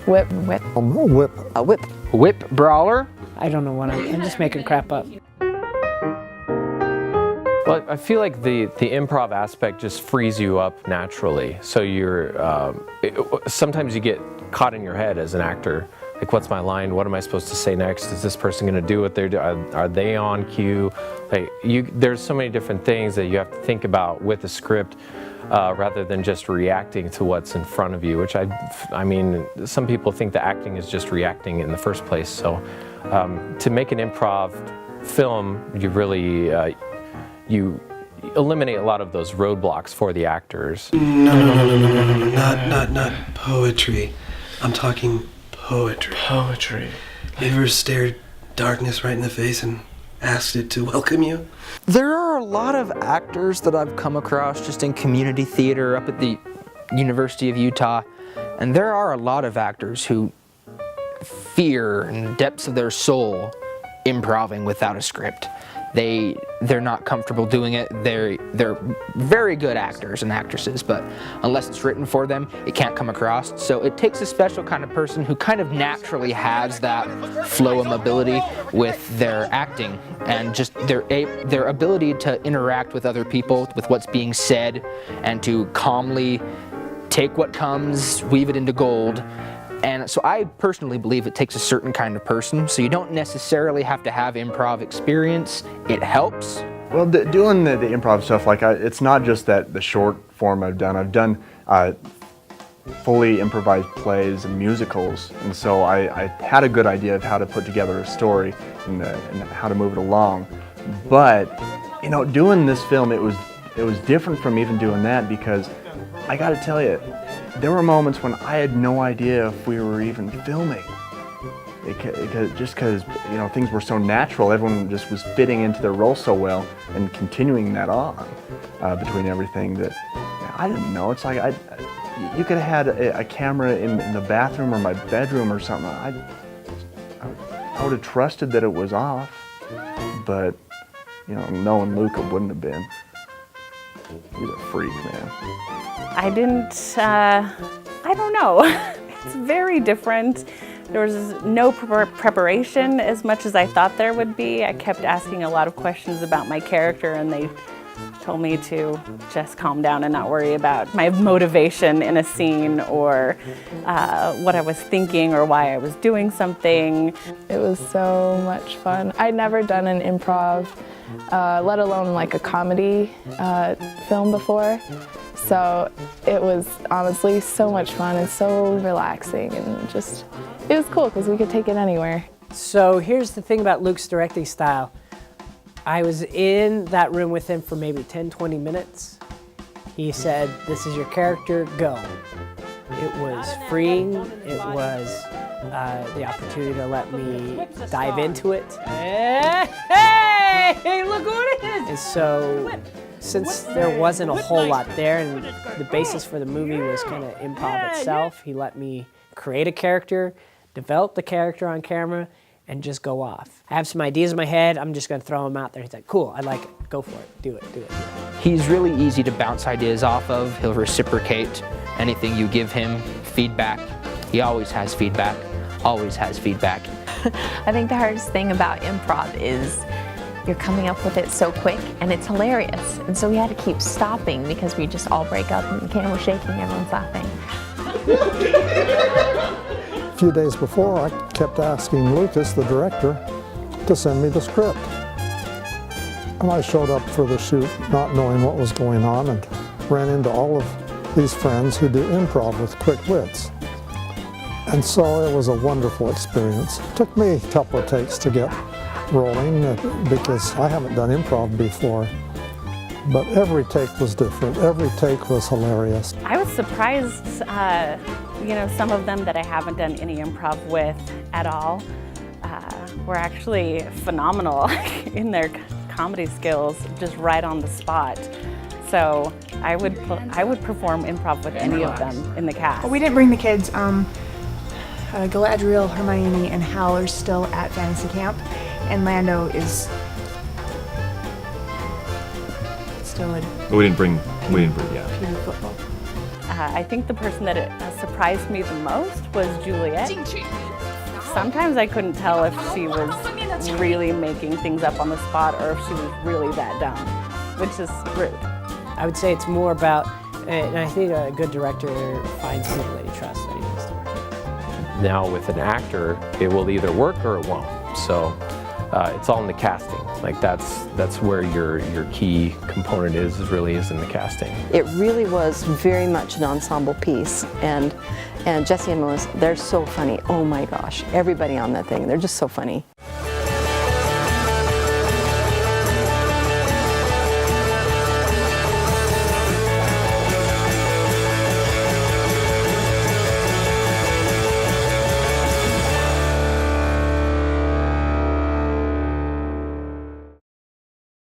Whip. Whip. A whip. Whip Brawler? I don't know what I'm just making crap up. Well, I feel like the improv aspect just frees you up naturally. So sometimes you get caught in your head as an actor. Like, what's my line? What am I supposed to say next? Is this person going to do what they're doing? Are they on cue? Like, there's so many different things that you have to think about with the script rather than just reacting to what's in front of you, which I mean, some people think that acting is just reacting in the first place. So to make an improv film, you really, you eliminate a lot of those roadblocks for the actors. No, not poetry. I'm talking poetry. Poetry. You ever stared darkness right in the face and asked it to welcome you? There are a lot of actors that I've come across just in community theater up at the University of Utah, and there are a lot of actors who fear in the depths of their soul improving without a script. They're not comfortable doing it. They're very good actors and actresses, but unless it's written for them, it can't come across. So it takes a special kind of person who kind of naturally has that flow and ability with their acting and just their ability to interact with other people, with what's being said, and to calmly take what comes, weave it into gold. And so I personally believe it takes a certain kind of person, so you don't necessarily have to have improv experience. It helps. Well, doing the improv stuff, like it's not just that the short form I've done fully improvised plays and musicals, and so I had a good idea of how to put together a story and how to move it along. But you know, doing this film, it was different from even doing that, because I got to tell you, there were moments when I had no idea if we were even filming. Just because you know, things were so natural, everyone just was fitting into their role so well and continuing that on between everything that I didn't know. It's like you could have had a camera in the bathroom or my bedroom or something. I would have trusted that it was off, but you know, knowing Luca wouldn't have been. He's a freak, man. I don't know. It's very different. There was no preparation as much as I thought there would be. I kept asking a lot of questions about my character, and they told me to just calm down and not worry about my motivation in a scene or what I was thinking or why I was doing something. It was so much fun. I'd never done an improv, let alone like a comedy film before. So it was honestly so much fun and so relaxing, and just, it was cool because we could take it anywhere. So here's the thing about Luke's directing style. I was in that room with him for maybe 10-20 minutes. He said, "This is your character, go." It was freeing. It was the opportunity to let me dive into it. Hey, look who it is! And so, since there wasn't a whole lot there, and the basis for the movie was kind of improv itself, he let me create a character, develop the character on camera, and just go off. I have some ideas in my head, I'm just gonna throw them out there. He's like, cool, I like it, go for it, do it. He's really easy to bounce ideas off of. He'll reciprocate anything you give him, feedback. He always has feedback, always has feedback. I think the hardest thing about improv is you're coming up with it so quick, and it's hilarious. And so we had to keep stopping because we just all break up and the camera's shaking, everyone's laughing. A few days before, I kept asking Lucas, the director, to send me the script. And I showed up for the shoot not knowing what was going on, and ran into all of these friends who do improv with quick wits. And so it was a wonderful experience. It took me a couple of takes to get rolling because I haven't done improv before. But every take was different. Every take was hilarious. I was surprised, you know, some of them that I haven't done any improv with at all were actually phenomenal in their comedy skills, just right on the spot. So I would perform improv with any of them in the cast. Well, we didn't bring the kids. Galadriel, Hermione, and Hal are still at fantasy camp, and Lando is still in we didn't bring yeah. Peter football. I think the person that surprised me the most was Juliet. Sometimes I couldn't tell if she was really making things up on the spot or if she was really that dumb, which is rude. I would say it's more about, and I think a good director finds people that he trusts that he wants to work with. Now with an actor, it will either work or it won't. So it's all in the casting. Like that's where your key component is really in the casting. It really was very much an ensemble piece, and Jesse and Melissa, they're so funny. Oh my gosh, everybody on that thing, they're just so funny.